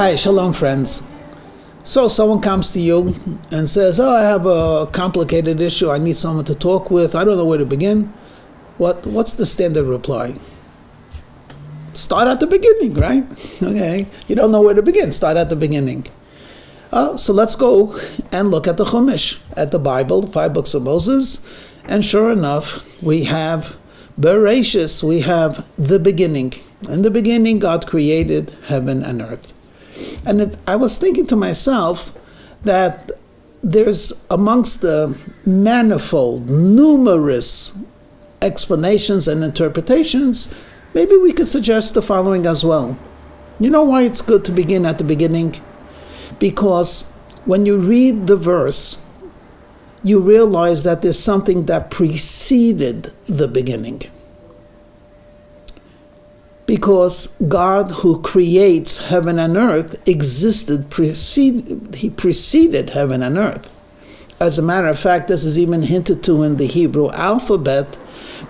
Hi, shalom friends. So someone comes to you and says, oh, I have a complicated issue. I need someone to talk with. I don't know where to begin. What's the standard reply? Start at the beginning, right? Okay. You don't know where to begin. Start at the beginning. So let's go and look at the Chumash, at the Bible, 5 books of Moses. And sure enough, we have Bereshis, we have the beginning. In the beginning, God created heaven and earth. And I was thinking to myself that there's amongst the manifold, numerous explanations and interpretations, maybe we could suggest the following as well. You know why it's good to begin at the beginning? Because when you read the verse, you realize that there's something that preceded the beginning. Because God, who creates heaven and earth, he preceded heaven and earth. As a matter of fact, this is even hinted to in the Hebrew alphabet.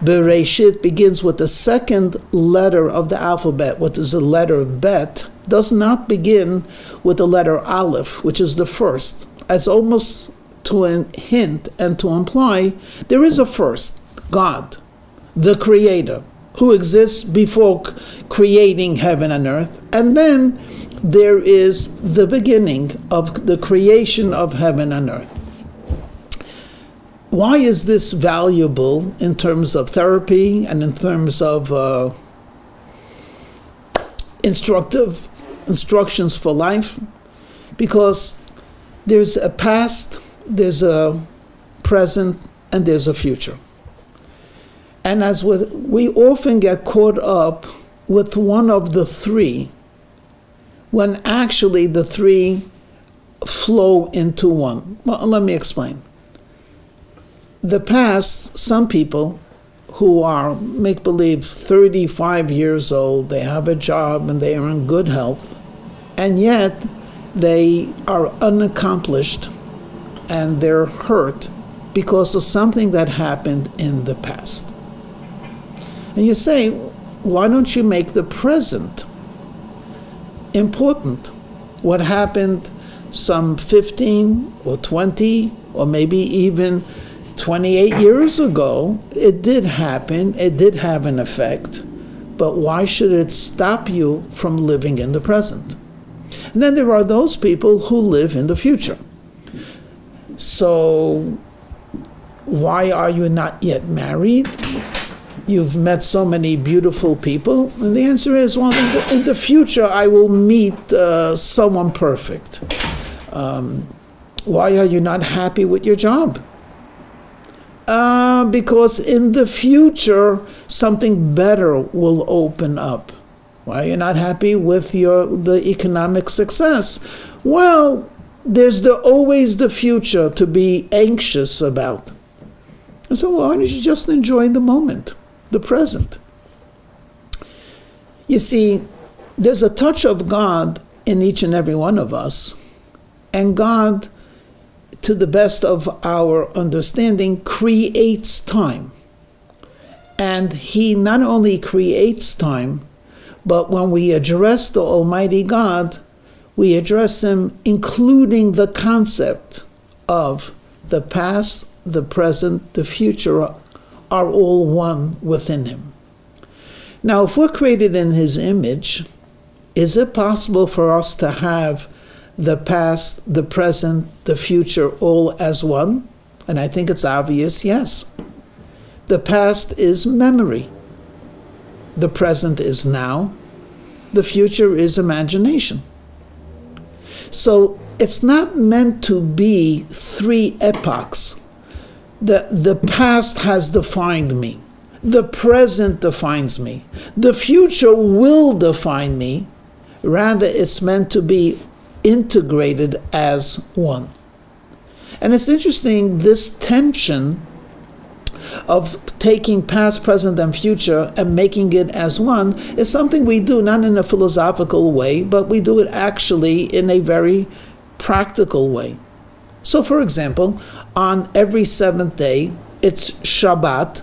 Bereshit begins with the second letter of the alphabet, which is the letter Bet, does not begin with the letter Aleph, which is the first, as almost to hint and to imply there is a first, God, the Creator, who exists before creating heaven and earth, and then there is the beginning of the creation of heaven and earth. Why is this valuable in terms of therapy and in terms of instructions for life? Because there's a past, there's a present, and there's a future. And as we often get caught up with one of the three, when actually the three flow into one. Well, let me explain. The past, some people who are, make-believe, 35 years old, they have a job and they are in good health, and yet they are unaccomplished and they're hurt because of something that happened in the past. And you say, why don't you make the present important? What happened some 15 or 20 or maybe even 28 years ago, it did happen, it did have an effect, but why should it stop you from living in the present? And then there are those people who live in the future. So why are you not yet married? You've met so many beautiful people. And the answer is, well, in the future, I will meet someone perfect. Why are you not happy with your job? Because in the future, something better will open up. Why are you not happy with the economic success? Well, there's always the future to be anxious about. And so why don't you just enjoy the moment? The present. You see, there's a touch of God in each and every one of us, and God, to the best of our understanding, creates time. And He not only creates time, but when we address the Almighty God, we address Him including the concept of the past, the present, the future, are all one within Him. Now, if we're created in His image, is it possible for us to have the past, the present, the future all as one? And I think it's obvious, yes. The past is memory. The present is now. The future is imagination. So it's not meant to be three epochs. The past has defined me. The present defines me. The future will define me. Rather, it's meant to be integrated as one. And it's interesting, this tension of taking past, present, and future and making it as one is something we do not in a philosophical way, but we do it actually in a very practical way. So, for example, on every seventh day, it's Shabbat.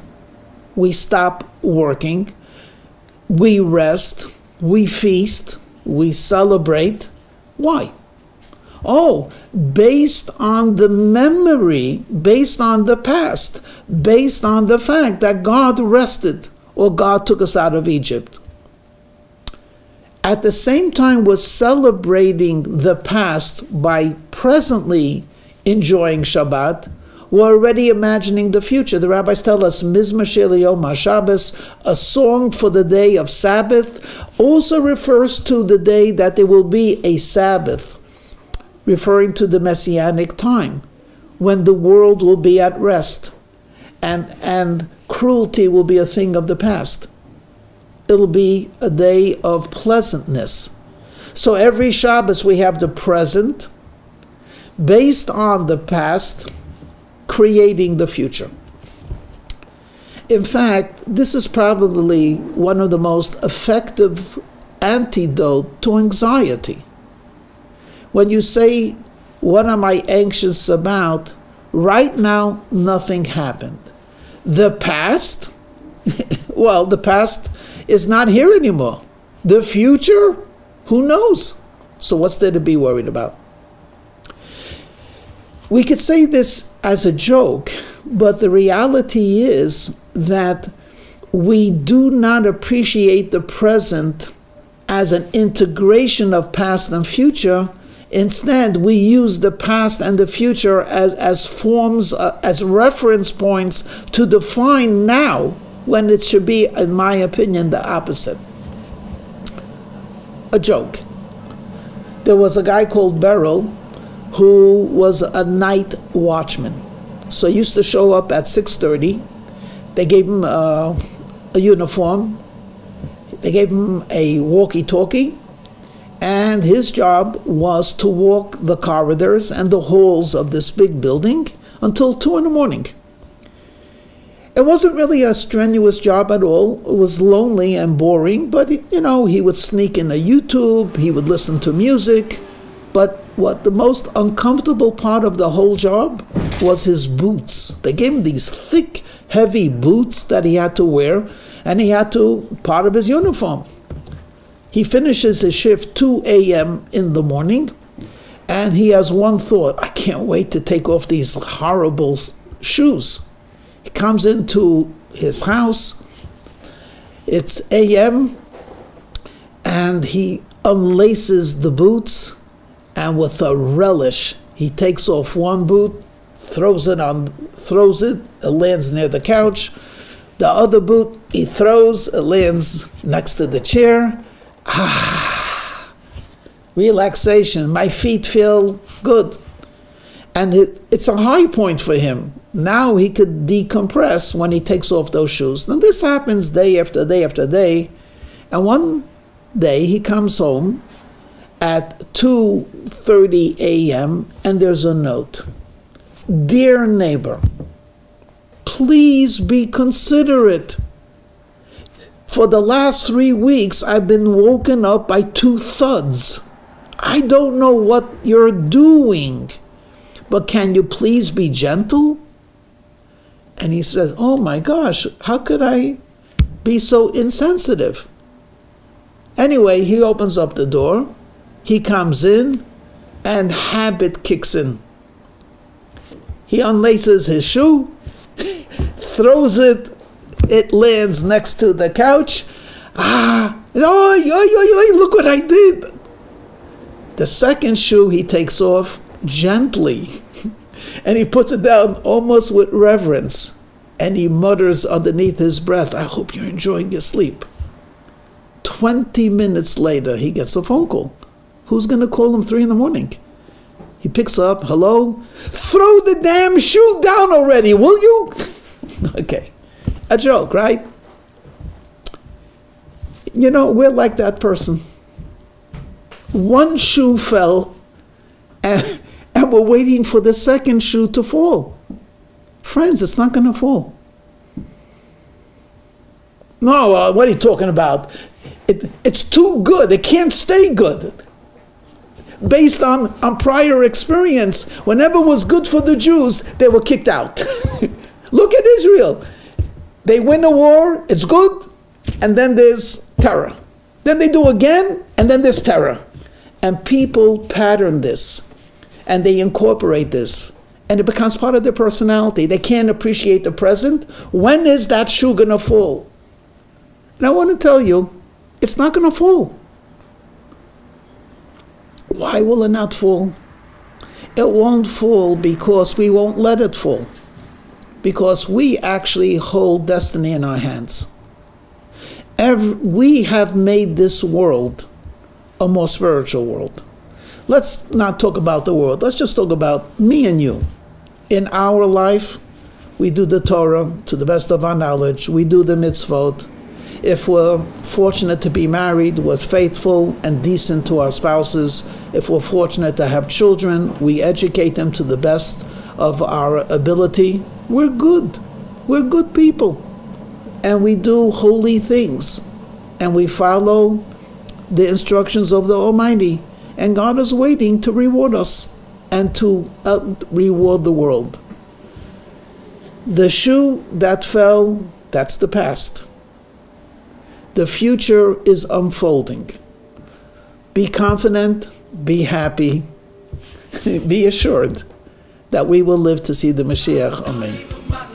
We stop working, we rest, we feast, we celebrate, Why? Oh, based on the memory, based on the past, based on the fact that God rested, or God took us out of Egypt. At the same time, we're celebrating the past by presently enjoying Shabbat. We're already imagining the future. The rabbis tell us, Mizmor Shel Yom HaShabbos, a song for the day of Sabbath, also refers to the day that there will be a Sabbath, referring to the Messianic time, when the world will be at rest, and cruelty will be a thing of the past. It'll be a day of pleasantness. So every Shabbos we have the present, based on the past, creating the future. In fact, this is probably one of the most effective antidote to anxiety. When you say, what am I anxious about? Right now, nothing happened. The past, well, the past is not here anymore. The future, who knows? So what's there to be worried about? We could say this as a joke, but the reality is that we do not appreciate the present as an integration of past and future. Instead, we use the past and the future as forms, as reference points to define now, when it should be, in my opinion, the opposite. A joke. There was a guy called Beryl who was a night watchman. So he used to show up at 6:30. They gave him a uniform. They gave him a walkie-talkie. And his job was to walk the corridors and the halls of this big building until 2 in the morning. It wasn't really a strenuous job at all. It was lonely and boring, but he would sneak into YouTube, he would listen to music. But what the most uncomfortable part of the whole job was his boots. They gave him these thick, heavy boots that he had to wear, and he had to, part of his uniform. He finishes his shift 2 a.m. in the morning, and he has one thought: I can't wait to take off these horrible shoes. He comes into his house, it's a.m., and he unlaces the boots, and with a relish, he takes off one boot, throws it, it lands near the couch. The other boot he throws, it lands next to the chair. Relaxation. My feet feel good. And it's a high point for him. Now he could decompress when he takes off those shoes. Now this happens day after day after day. And one day he comes home at 2:30 a.m. and there's a note. Dear neighbor, please be considerate. For the last 3 weeks, I've been woken up by 2 thuds. I don't know what you're doing, but can you please be gentle? And he says, oh my gosh, how could I be so insensitive? Anyway, he opens up the door, he comes in, and habit kicks in. He unlaces his shoe, throws it, it lands next to the couch. Look what I did. The second shoe he takes off gently, and he puts it down almost with reverence, and he mutters underneath his breath, I hope you're enjoying your sleep. 20 minutes later, he gets a phone call. Who's going to call him 3 in the morning? He picks up, hello? Throw the damn shoe down already, will you? Okay. A joke, right? We're like that person. One shoe fell, and we're waiting for the second shoe to fall. Friends, it's not going to fall. No, what are you talking about? It's too good. It can't stay good. Based on prior experience, whenever it was good for the Jews, they were kicked out. Look at Israel. They win a war, it's good, and then there's terror. Then they do again, and then there's terror. And people pattern this, and they incorporate this, and it becomes part of their personality. They can't appreciate the present. When is that shoe going to fall? And I want to tell you, it's not going to fall. Why will it not fall? It won't fall because we won't let it fall. Because we actually hold destiny in our hands. We have made this world a more spiritual world. Let's not talk about the world. Let's just talk about me and you. In our life, we do the Torah to the best of our knowledge. We do the mitzvot. If we're fortunate to be married, we're faithful and decent to our spouses. If we're fortunate to have children, we educate them to the best of our ability. We're good. We're good people. And we do holy things. And we follow the instructions of the Almighty. And God is waiting to reward us and to reward the world. The shoe that fell, that's the past. The future is unfolding. Be confident, be happy, be assured that we will live to see the Mashiach. Amen.